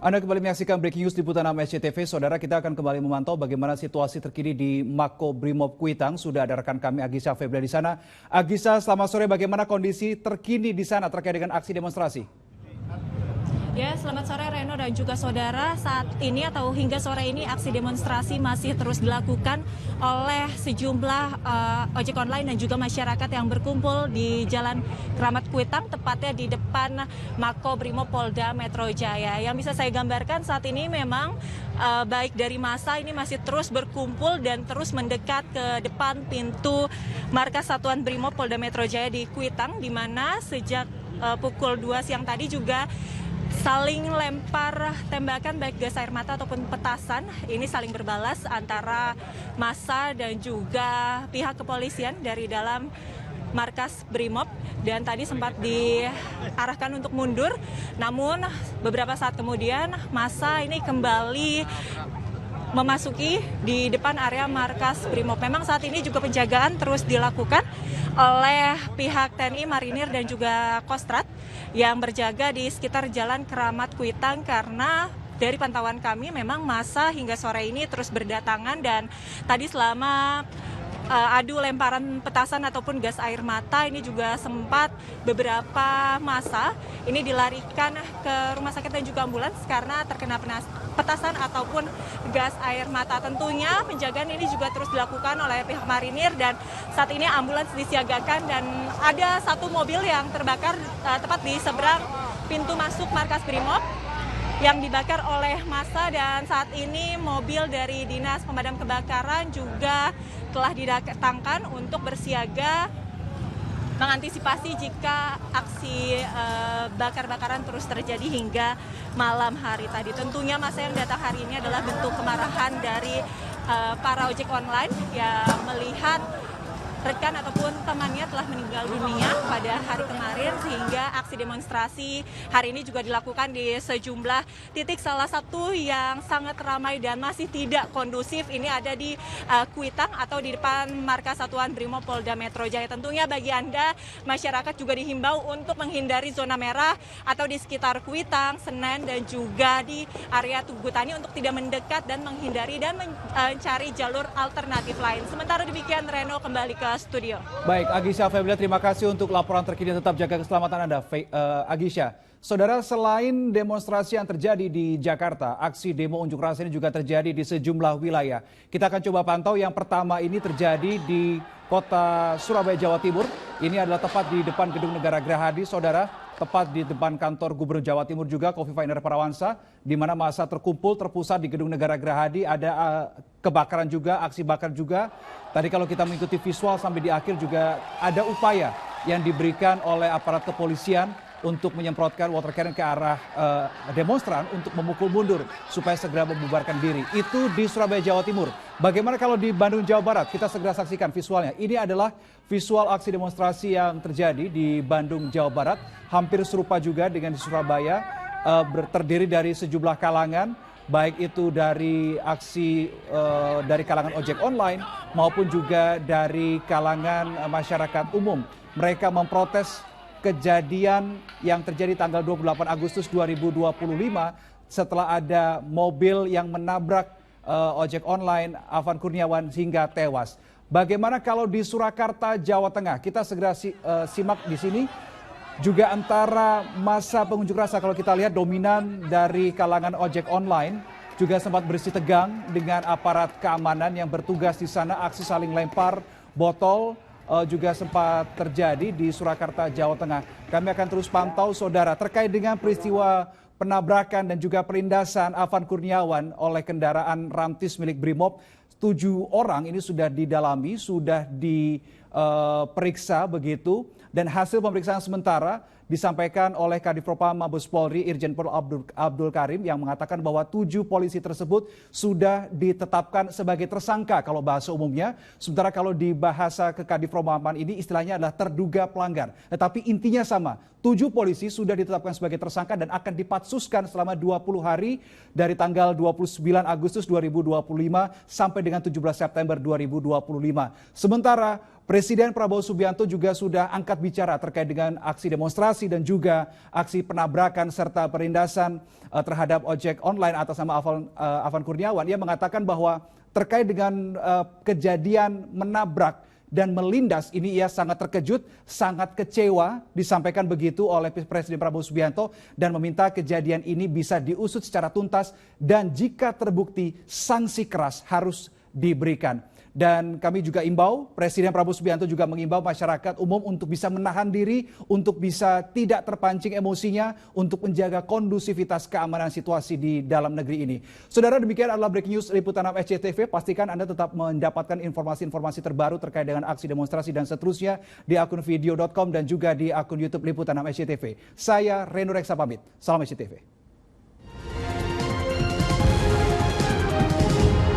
Anda kembali menyaksikan Breaking News Liputan 6 SCTV. Saudara, kita akan kembali memantau bagaimana situasi terkini di Mako Brimob Kuitang. Sudah ada rekan kami Agisa Feblia di sana. Agisa, selamat sore. Bagaimana kondisi terkini di sana terkait dengan aksi demonstrasi? Ya, selamat sore Reno dan juga saudara. Saat ini atau hingga sore ini aksi demonstrasi masih terus dilakukan oleh sejumlah ojek online dan juga masyarakat yang berkumpul di Jalan Kramat Kuitang, tepatnya di depan Mako Brimob Polda Metro Jaya. Yang bisa saya gambarkan saat ini memang baik dari massa ini masih terus berkumpul dan terus mendekat ke depan pintu markas Satuan Brimob Polda Metro Jaya di Kuitang, di mana sejak pukul 2 siang tadi juga saling lempar tembakan baik gas air mata ataupun petasan. Ini saling berbalas antara massa dan juga pihak kepolisian dari dalam markas Brimob, dan tadi sempat diarahkan untuk mundur. Namun beberapa saat kemudian massa ini kembali memasuki di depan area markas Brimob. Memang saat ini juga penjagaan terus dilakukan oleh pihak TNI, Marinir dan juga Kostrat yang berjaga di sekitar Jalan Kramat Kuitang, karena dari pantauan kami memang massa hingga sore ini terus berdatangan, dan tadi selama adu lemparan petasan ataupun gas air mata ini juga sempat beberapa massa ini dilarikan ke rumah sakit dan juga ambulans karena terkena petasan ataupun gas air mata. Tentunya penjagaan ini juga terus dilakukan oleh pihak Marinir, dan saat ini ambulans disiagakan dan ada satu mobil yang terbakar tepat di seberang pintu masuk markas Brimob yang dibakar oleh massa, dan saat ini mobil dari Dinas Pemadam Kebakaran juga telah didatangkan untuk bersiaga mengantisipasi jika aksi bakar-bakaran terus terjadi hingga malam hari tadi. Tentunya massa yang datang hari ini adalah bentuk kemarahan dari para ojek online yang melihat rekan ataupun temannya telah meninggal dunia pada hari kemarin, sehingga aksi demonstrasi hari ini juga dilakukan di sejumlah titik. Salah satu yang sangat ramai dan masih tidak kondusif ini ada di Kuitang atau di depan markas Satuan Brimob Polda Metro Jaya. Tentunya bagi Anda masyarakat juga dihimbau untuk menghindari zona merah atau di sekitar Kuitang, Senen dan juga di area Tugu Tani untuk tidak mendekat dan menghindari dan mencari jalur alternatif lain. Sementara demikian, Reno, kembali ke studio. Baik, Agisa Feblia, terima kasih untuk laporan terkini. Tetap jaga keselamatan Anda, Agisa. Saudara, selain demonstrasi yang terjadi di Jakarta, aksi demo unjuk rasa ini juga terjadi di sejumlah wilayah. Kita akan coba pantau. Yang pertama ini terjadi di kota Surabaya, Jawa Timur. Ini adalah tepat di depan Gedung Negara Gerahadi, saudara. Tepat di depan kantor Gubernur Jawa Timur juga, Khofifah Indar Parawansa, di mana massa terkumpul terpusat di Gedung Negara Gerahadi. Ada kebakaran juga, aksi bakar juga. Tadi kalau kita mengikuti visual sampai di akhir juga ada upaya yang diberikan oleh aparat kepolisian untuk menyemprotkan water cannon ke arah demonstran untuk memukul mundur supaya segera membubarkan diri. Itu di Surabaya, Jawa Timur. Bagaimana kalau di Bandung, Jawa Barat? Kita segera saksikan visualnya. Ini adalah visual aksi demonstrasi yang terjadi di Bandung, Jawa Barat. Hampir serupa juga dengan di Surabaya, terdiri dari sejumlah kalangan, baik itu dari aksi dari kalangan ojek online maupun juga dari kalangan masyarakat umum. Mereka memprotes kejadian yang terjadi tanggal 28 Agustus 2025 setelah ada mobil yang menabrak ojek online Afan Kurniawan hingga tewas. Bagaimana kalau di Surakarta, Jawa Tengah? Kita segera simak di sini. Juga antara massa pengunjuk rasa, kalau kita lihat dominan dari kalangan ojek online, juga sempat bersih tegang dengan aparat keamanan yang bertugas di sana. Aksi saling lempar botol juga sempat terjadi di Surakarta, Jawa Tengah. Kami akan terus pantau, saudara, terkait dengan peristiwa penabrakan dan juga penindasan Afan Kurniawan oleh kendaraan Rantis milik Brimob. 7 orang ini sudah didalami, sudah diperiksa begitu, dan hasil pemeriksaan sementara disampaikan oleh Kadifropam Mabes Polri Irjen Pol Abdul Karim yang mengatakan bahwa 7 polisi tersebut sudah ditetapkan sebagai tersangka kalau bahasa umumnya. Sementara kalau di bahasa Kadifropaman ini istilahnya adalah terduga pelanggar. Tetapi intinya sama, 7 polisi sudah ditetapkan sebagai tersangka dan akan dipatsuskan selama 20 hari dari tanggal 29 Agustus 2025 sampai dengan 17 September 2025. Sementara Presiden Prabowo Subianto juga sudah angkat bicara terkait dengan aksi demonstrasi dan juga aksi penabrakan serta perindasan terhadap ojek online atas nama Afan Kurniawan. Ia mengatakan bahwa terkait dengan kejadian menabrak dan melindas ini ia sangat terkejut, sangat kecewa, disampaikan begitu oleh Presiden Prabowo Subianto dan meminta kejadian ini bisa diusut secara tuntas dan jika terbukti sanksi keras harus diberikan. Dan kami juga imbau, Presiden Prabowo Subianto juga mengimbau masyarakat umum untuk bisa menahan diri, untuk bisa tidak terpancing emosinya, untuk menjaga kondusivitas keamanan situasi di dalam negeri ini. Saudara, demikian adalah breaking news Liputan 6 SCTV. Pastikan Anda tetap mendapatkan informasi-informasi terbaru terkait dengan aksi demonstrasi dan seterusnya di akun video.com dan juga di akun YouTube Liputan 6 SCTV. Saya Reno Reksa pamit. Salam SCTV.